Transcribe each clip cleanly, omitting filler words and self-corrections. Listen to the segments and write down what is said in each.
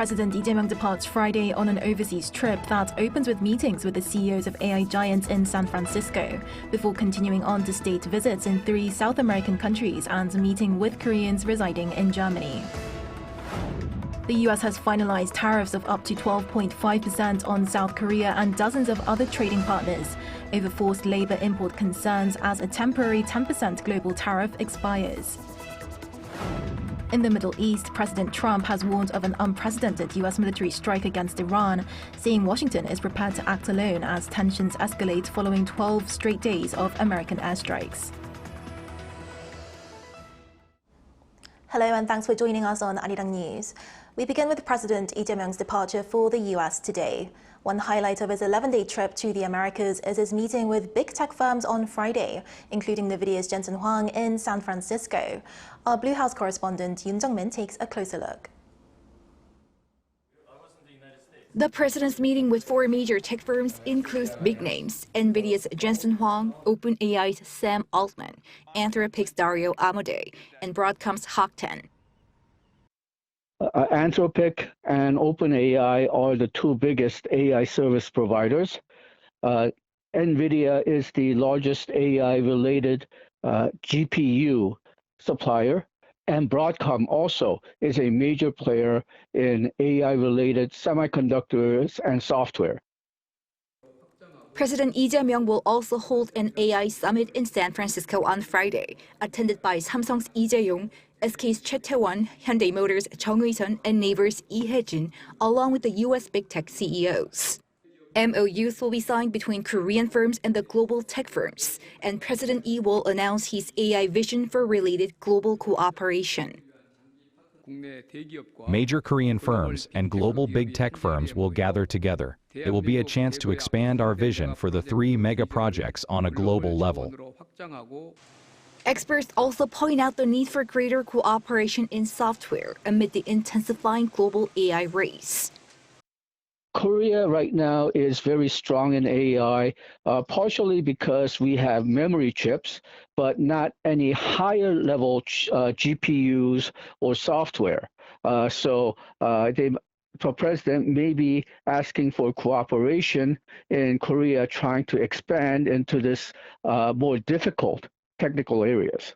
President Lee Jae-myung departs Friday on an overseas trip that opens with meetings with the CEOs of AI giants in San Francisco, before continuing on to state visits in 3 South American countries and meeting with Koreans residing in Germany. The US has finalized tariffs of up to 12.5% on South Korea and dozens of other trading partners over forced labor import concerns as a temporary 10% global tariff expires. In the Middle East, President Trump has warned of an unprecedented US military strike against Iran, saying Washington is prepared to act alone as tensions escalate following 12 straight days of American airstrikes. Hello and thanks for joining us on Arirang News. We begin with President Lee Jae-myung's departure for the US today. One highlight of his 11-day trip to the Americas is his meeting with big tech firms on Friday, including NVIDIA's Jensen Huang in San Francisco. Our Blue House correspondent Yoon Jung-min takes a closer look. The president's meeting with 4 major tech firms includes big names: NVIDIA's Jensen Huang, OpenAI's Sam Altman, Anthropic's Dario Amodei, and Broadcom's Hock Tan. Anthropic and OpenAI are the 2 biggest AI service providers. NVIDIA is the largest AI-related GPU supplier, and Broadcom also is a major player in AI-related semiconductors and software. President Lee Jae-myung will also hold an AI summit in San Francisco on Friday, attended by Samsung's Lee Jae-yong, SK's Choi Tae-won, Hyundai Motors' Chung Hui-sun, and Naver's Lee Hae-jin, along with the U.S. big tech CEOs. MOUs will be signed between Korean firms and the global tech firms, and President Lee will announce his AI vision for related global cooperation. Major Korean firms and global big tech firms will gather together. It will be a chance to expand our vision for the 3 mega projects on a global level. Experts also point out the need for greater cooperation in software amid the intensifying global AI race. Korea right now is very strong in AI, partially because we have memory chips, but not any higher level GPUs or software. So the president may be asking for cooperation in Korea, trying to expand into this more difficult technical areas.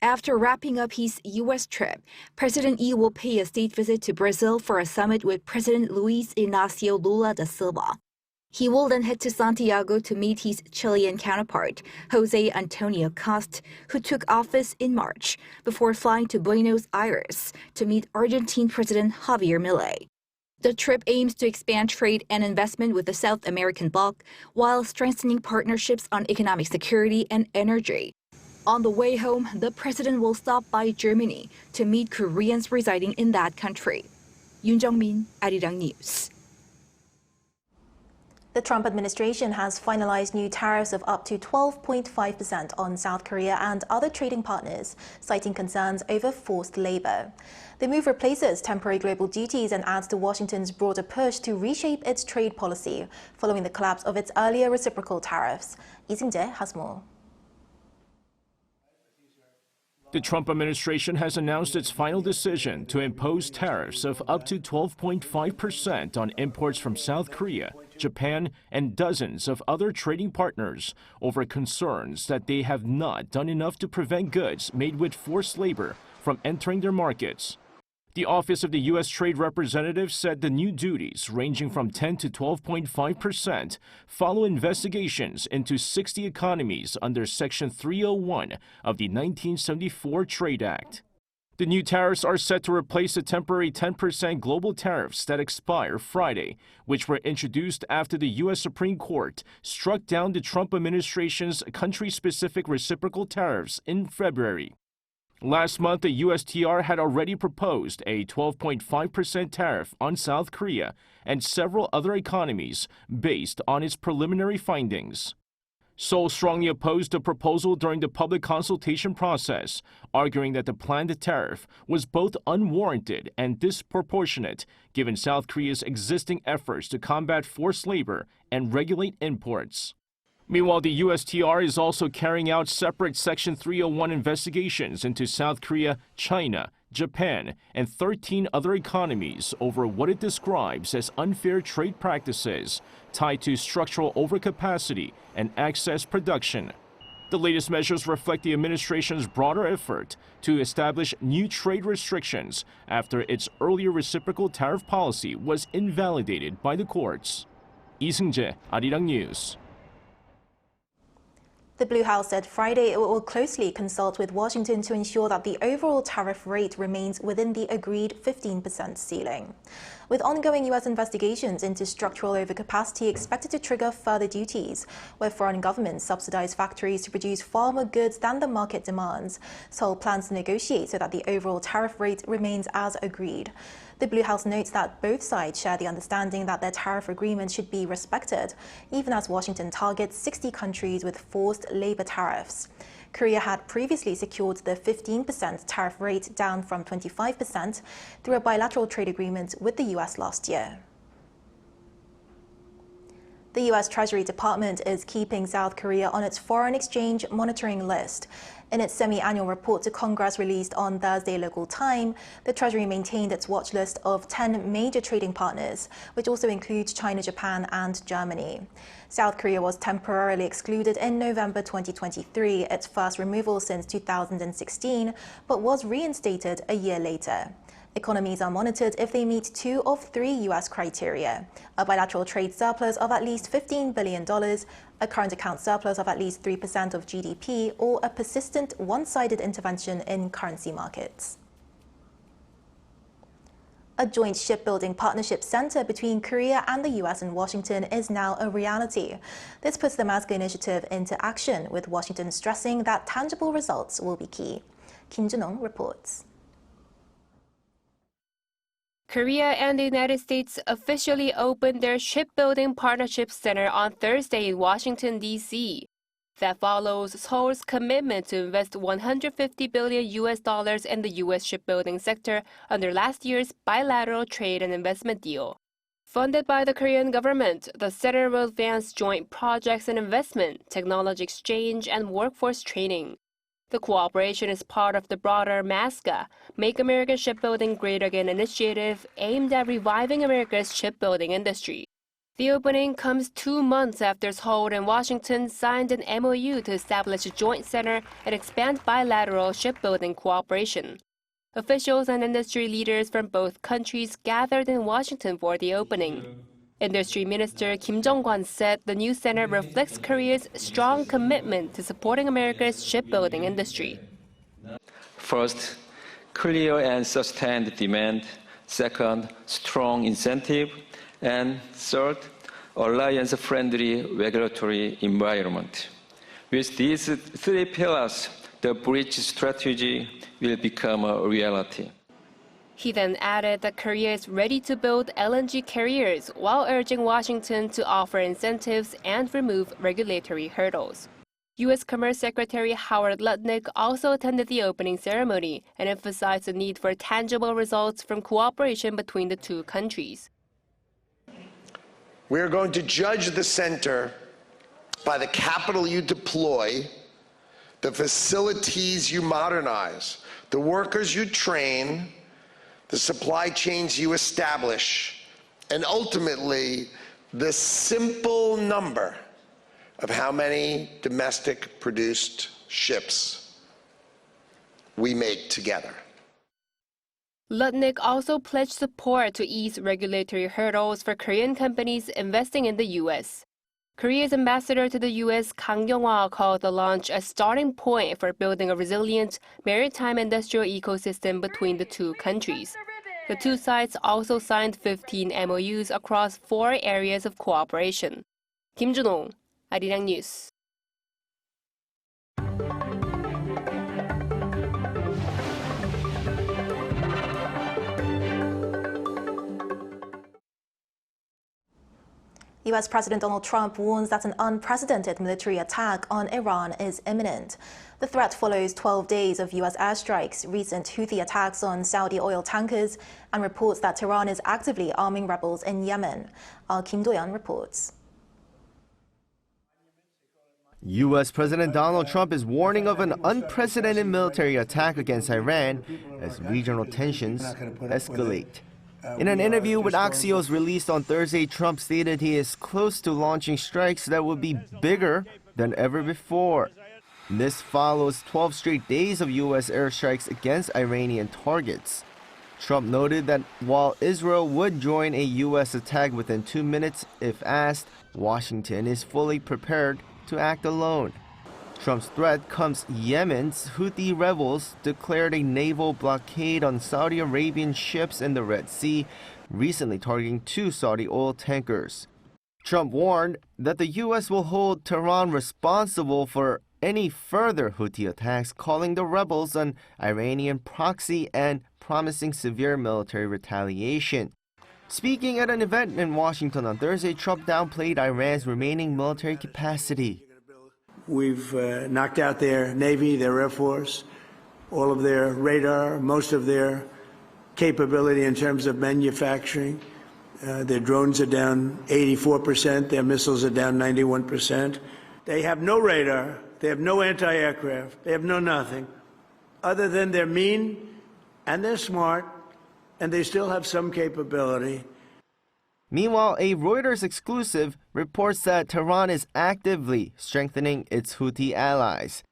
After wrapping up his U.S. trip, President Lee will pay a state visit to Brazil for a summit with President Luiz Inácio Lula da Silva. He will then head to Santiago to meet his Chilean counterpart, Jose Antonio Cast, who took office in March, before flying to Buenos Aires to meet Argentine President Javier Milei. The trip aims to expand trade and investment with the South American bloc, while strengthening partnerships on economic security and energy. On the way home, the president will stop by Germany to meet Koreans residing in that country. Yoon Jung-min, Arirang News. The Trump administration has finalized new tariffs of up to 12.5% on South Korea and other trading partners, citing concerns over forced labor. The move replaces temporary global duties and adds to Washington's broader push to reshape its trade policy, following the collapse of its earlier reciprocal tariffs. Lee Seung-jae has more. The Trump administration has announced its final decision to impose tariffs of up to 12.5% on imports from South Korea, Japan, and dozens of other trading partners over concerns that they have not done enough to prevent goods made with forced labor from entering their markets. The Office of the U.S. Trade Representative said the new duties, ranging from 10 to 12.5%, follow investigations into 60 economies under Section 301 of the 1974 Trade Act. The new tariffs are set to replace the temporary 10% global tariffs that expire Friday, which were introduced after the U.S. Supreme Court struck down the Trump administration's country-specific reciprocal tariffs in February. Last month, the USTR had already proposed a 12.5% tariff on South Korea and several other economies based on its preliminary findings. Seoul strongly opposed the proposal during the public consultation process, arguing that the planned tariff was both unwarranted and disproportionate given South Korea's existing efforts to combat forced labor and regulate imports. Meanwhile, the USTR is also carrying out separate Section 301 investigations into South Korea, China, Japan, and 13 other economies over what it describes as unfair trade practices tied to structural overcapacity and excess production. The latest measures reflect the administration's broader effort to establish new trade restrictions after its earlier reciprocal tariff policy was invalidated by the courts. Lee Seung-jae, Arirang News. The Blue House said Friday it will closely consult with Washington to ensure that the overall tariff rate remains within the agreed 15% ceiling. With ongoing U.S. investigations into structural overcapacity expected to trigger further duties, where foreign governments subsidize factories to produce far more goods than the market demands, Seoul plans to negotiate so that the overall tariff rate remains as agreed. The Blue House notes that both sides share the understanding that their tariff agreements should be respected, even as Washington targets 60 countries with forced labor tariffs. Korea had previously secured the 15% tariff rate down from 25% through a bilateral trade agreement with the U.S. last year. The U.S. Treasury Department is keeping South Korea on its foreign exchange monitoring list. In its semi-annual report to Congress released on Thursday local time, the Treasury maintained its watch list of 10 major trading partners, which also includes China, Japan, and Germany. South Korea was temporarily excluded in November 2023, its first removal since 2016, but was reinstated a year later. Economies are monitored if they meet 2 of 3 U.S. criteria: a bilateral trade surplus of at least $15 billion, a current account surplus of at least 3% of GDP, or a persistent one-sided intervention in currency markets. A joint shipbuilding partnership center between Korea and the U.S. and Washington is now a reality. This puts the MASGA initiative into action, with Washington stressing that tangible results will be key. Kim Jun-ong reports. Korea and the United States officially opened their Shipbuilding Partnership Center on Thursday in Washington, D.C. That follows Seoul's commitment to invest $150 billion in the U.S. shipbuilding sector under last year's bilateral trade and investment deal. Funded by the Korean government, the center will advance joint projects and investment, technology exchange, and workforce training. The cooperation is part of the broader MASGA, Make American Shipbuilding Great Again initiative aimed at reviving America's shipbuilding industry. The opening comes 2 months after Seoul and Washington signed an MOU to establish a joint center and expand bilateral shipbuilding cooperation. Officials and industry leaders from both countries gathered in Washington for the opening. Industry Minister Kim Jong-kwan said the new center reflects Korea's strong commitment to supporting America's shipbuilding industry. First, clear and sustained demand. Second, strong incentive. And third, alliance-friendly regulatory environment. With these 3 pillars, the bridge strategy will become a reality. He then added that Korea is ready to build LNG carriers while urging Washington to offer incentives and remove regulatory hurdles. U.S. Commerce Secretary Howard Lutnick also attended the opening ceremony and emphasized the need for tangible results from cooperation between the 2 countries. We are going to judge the center by the capital you deploy, the facilities you modernize, the workers you train, the supply chains you establish, and ultimately the simple number of how many domestic produced ships we make together. Lutnick also pledged support to ease regulatory hurdles for Korean companies investing in the U.S. Korea's ambassador to the U.S., Kang Kyung-hwa, called the launch a starting point for building a resilient maritime industrial ecosystem between the 2 countries. The 2 sides also signed 15 MOUs across 4 areas of cooperation. Kim Jun-ong, Arirang News. U.S. President Donald Trump warns that an unprecedented military attack on Iran is imminent. The threat follows 12 days of U.S. airstrikes, recent Houthi attacks on Saudi oil tankers, and reports that Tehran is actively arming rebels in Yemen. Kim Do-yeon reports. U.S. President Donald Trump is warning of an unprecedented military attack against Iran as regional tensions escalate. In an interview with Axios released on Thursday, Trump stated he is close to launching strikes that will be bigger than ever before. This follows 12 straight days of U.S. airstrikes against Iranian targets. Trump noted that while Israel would join a U.S. attack within 2 minutes if asked, Washington is fully prepared to act alone. Trump's threat comes Yemen's Houthi rebels declared a naval blockade on Saudi Arabian ships in the Red Sea, recently targeting 2 Saudi oil tankers. Trump warned that the U.S. will hold Tehran responsible for any further Houthi attacks, calling the rebels an Iranian proxy and promising severe military retaliation. Speaking at an event in Washington on Thursday, Trump downplayed Iran's remaining military capacity. We've knocked out their Navy, their Air Force, all of their radar, most of their capability in terms of manufacturing. Their drones are down 84%, their missiles are down 91%. They have no radar, they have no anti-aircraft, they have no nothing, other than they're mean and they're smart, and they still have some capability. Meanwhile, a Reuters exclusive reports that Tehran is actively strengthening its Houthi allies.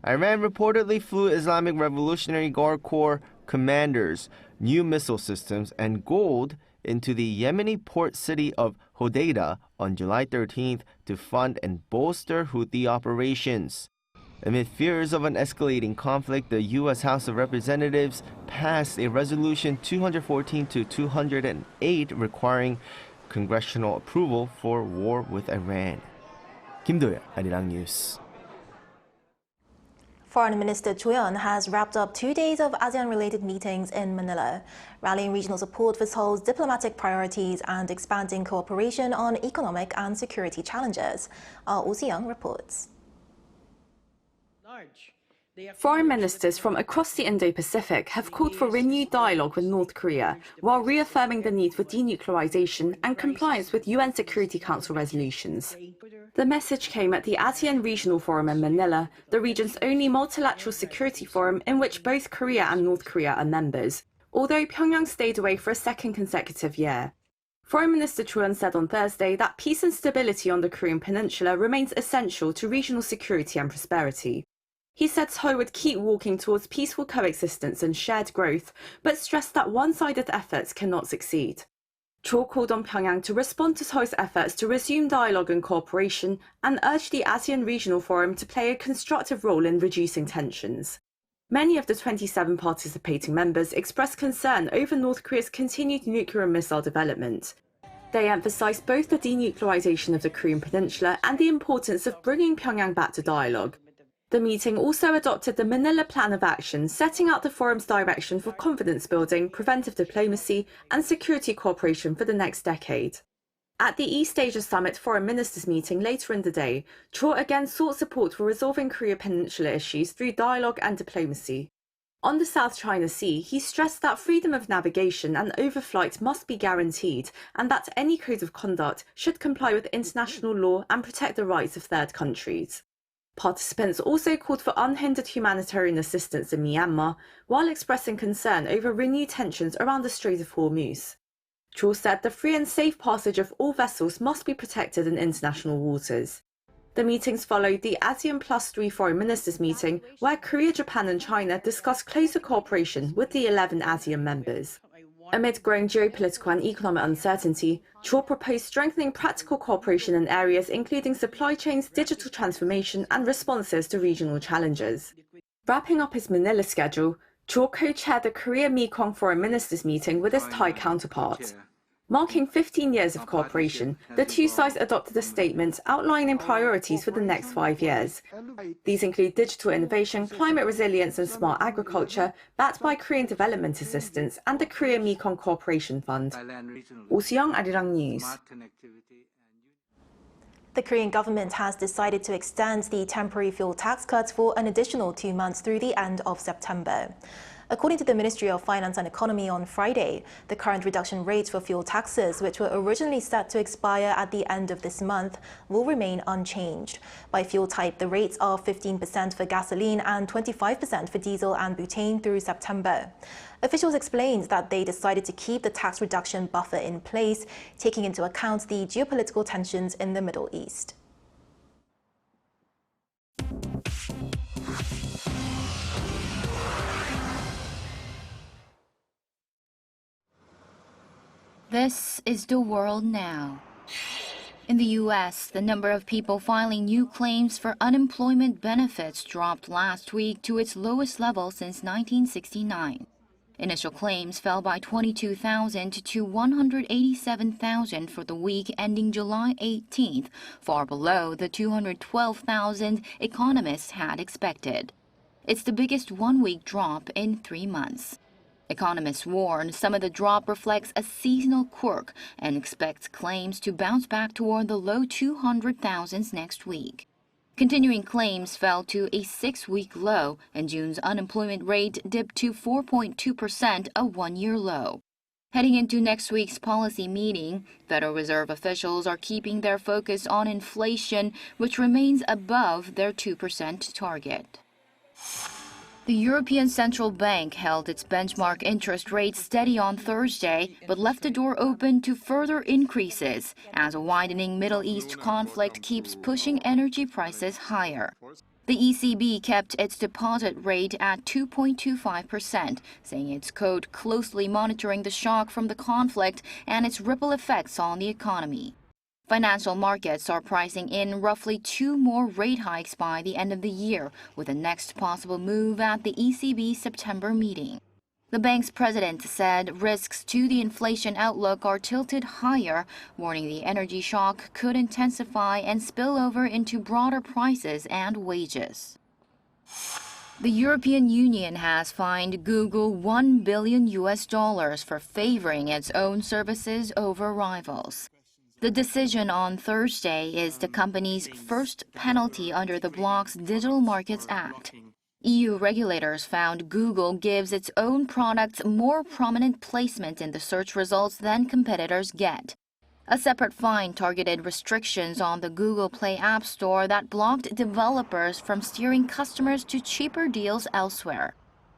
Iran reportedly flew Islamic Revolutionary Guard Corps commanders, new missile systems, and gold into the Yemeni port city of Hodeidah on July 13th to fund and bolster Houthi operations. Amid fears of an escalating conflict, the U.S. House of Representatives passed a resolution 214 to 208 requiring congressional approval for war with Iran. Kim Do-yeol, Arirang News. Foreign Minister Cho Yeon has wrapped up 2 days of ASEAN-related meetings in Manila, rallying regional support for Seoul's diplomatic priorities and expanding cooperation on economic and security challenges. Our Oh Si-young reports. Foreign ministers from across the Indo-Pacific have called for renewed dialogue with North Korea, while reaffirming the need for denuclearization and compliance with UN Security Council resolutions. The message came at the ASEAN Regional Forum in Manila, the region's only multilateral security forum in which both Korea and North Korea are members, although Pyongyang stayed away for a second consecutive year. Foreign Minister Cho Yeon said on Thursday that peace and stability on the Korean peninsula remains essential to regional security and prosperity. He said Seoul would keep walking towards peaceful coexistence and shared growth, but stressed that one-sided efforts cannot succeed. Cho called on Pyongyang to respond to Seoul's efforts to resume dialogue and cooperation and urged the ASEAN Regional Forum to play a constructive role in reducing tensions. Many of the 27 participating members expressed concern over North Korea's continued nuclear and missile development. They emphasized both the denuclearization of the Korean peninsula and the importance of bringing Pyongyang back to dialogue. The meeting also adopted the Manila Plan of Action, setting out the forum's direction for confidence building, preventive diplomacy, and security cooperation for the next decade. At the East Asia Summit Foreign Ministers meeting later in the day, Cho again sought support for resolving Korea Peninsula issues through dialogue and diplomacy. On the South China Sea, he stressed that freedom of navigation and overflight must be guaranteed, and that any code of conduct should comply with international law and protect the rights of third countries. Participants also called for unhindered humanitarian assistance in Myanmar, while expressing concern over renewed tensions around the Strait of Hormuz. Cho said the free and safe passage of all vessels must be protected in international waters. The meetings followed the ASEAN Plus 3 Foreign Ministers meeting, where Korea, Japan and China discussed closer cooperation with the 11 ASEAN members. Amid growing geopolitical and economic uncertainty, Cho proposed strengthening practical cooperation in areas including supply chains, digital transformation and responses to regional challenges. Wrapping up his Manila schedule, Cho co-chaired the Korea-Mekong Foreign Ministers meeting with his Thai counterpart. Marking 15 years of cooperation, the two sides adopted a statement outlining priorities for the next 5 years. These include digital innovation, climate resilience and smart agriculture, backed by Korean development assistance and the Korea-Mekong Cooperation Fund. Oh Si-young, Arirang News. The Korean government has decided to extend the temporary fuel tax cuts for an additional 2 months through the end of September. According to the Ministry of Finance and Economy on Friday, the current reduction rates for fuel taxes, which were originally set to expire at the end of this month, will remain unchanged. By fuel type, the rates are 15% for gasoline and 25% for diesel and butane through September. Officials explained that they decided to keep the tax reduction buffer in place, taking into account the geopolitical tensions in the Middle East. This is the world now. In the U.S., the number of people filing new claims for unemployment benefits dropped last week to its lowest level since 1969. Initial claims fell by 22,000 to 187,000 for the week ending July 18th, far below the 212,000 economists had expected. It's the biggest one-week drop in 3 months. Economists warn some of the drop reflects a seasonal quirk and expect claims to bounce back toward the low 200,000s next week. Continuing claims fell to a 6-week low, and June's unemployment rate dipped to 4.2%, a one-year low. Heading into next week's policy meeting, Federal Reserve officials are keeping their focus on inflation, which remains above their 2% target. The European Central Bank held its benchmark interest rate steady on Thursday, but left the door open to further increases as a widening Middle East conflict keeps pushing energy prices higher. The ECB kept its deposit rate at 2.25%, saying it's closely monitoring the shock from the conflict and its ripple effects on the economy. Financial markets are pricing in roughly 2 more rate hikes by the end of the year, with the next possible move at the ECB September meeting. The bank's president said risks to the inflation outlook are tilted higher, warning the energy shock could intensify and spill over into broader prices and wages. The European Union has fined Google $1 billion for favoring its own services over rivals. The decision on Thursday is the company's first penalty under the bloc's Digital Markets Act. EU regulators found Google gives its own products more prominent placement in the search results than competitors get. A separate fine targeted restrictions on the Google Play App Store that blocked developers from steering customers to cheaper deals elsewhere.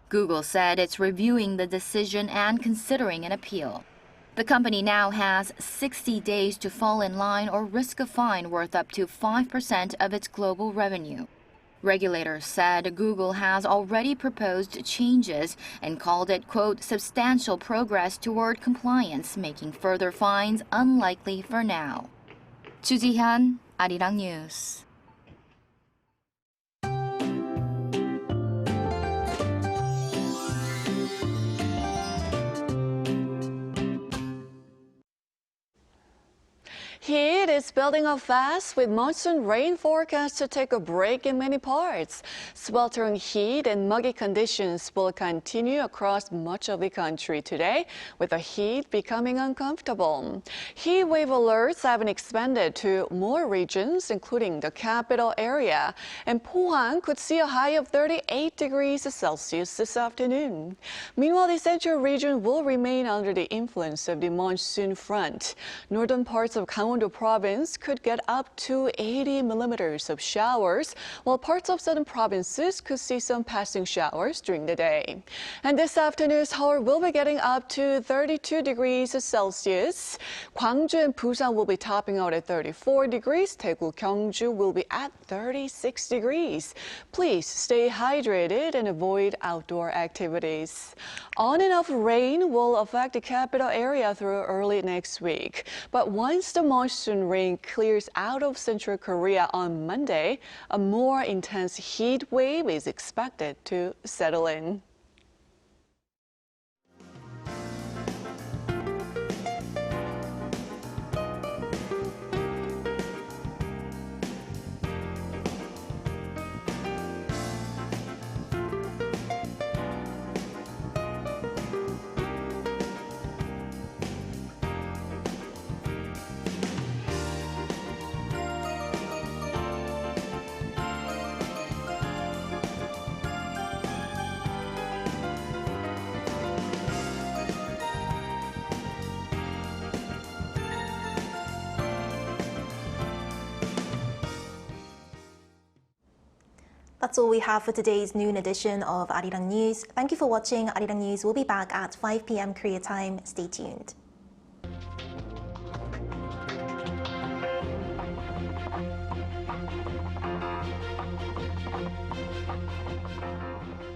Google said it's reviewing the decision and considering an appeal. The company now has 60 days to fall in line or risk a fine worth up to 5% of its global revenue. Regulators said Google has already proposed changes and called it, quote, substantial progress toward compliance, making further fines unlikely for now. Chu Ji-hyun, Arirang News. Heat is building up fast with monsoon rain forecast to take a break in many parts. Sweltering heat and muggy conditions will continue across much of the country today, with the heat becoming uncomfortable. Heat wave alerts have been expanded to more regions, including the capital area, and Pohang could see a high of 38 degrees Celsius this afternoon. Meanwhile, the central region will remain under the influence of the monsoon front. Northern parts of Gangwon-do province could get up to 80 millimeters of showers, while parts of southern provinces could see some passing showers during the day. And this afternoon, Seoul will be getting up to 32 degrees Celsius. Gwangju and Busan will be topping out at 34 degrees. Daegu, Gyeongju will be at 36 degrees. Please stay hydrated and avoid outdoor activities. On and off rain will affect the capital area through early next week. But once the monsoon rain clears out of Central Korea on Monday, a more intense heat wave is expected to settle in. That's all we have for today's noon edition of Arirang News. Thank you for watching. Arirang News will be back at 5 p.m. Korea time. Stay tuned.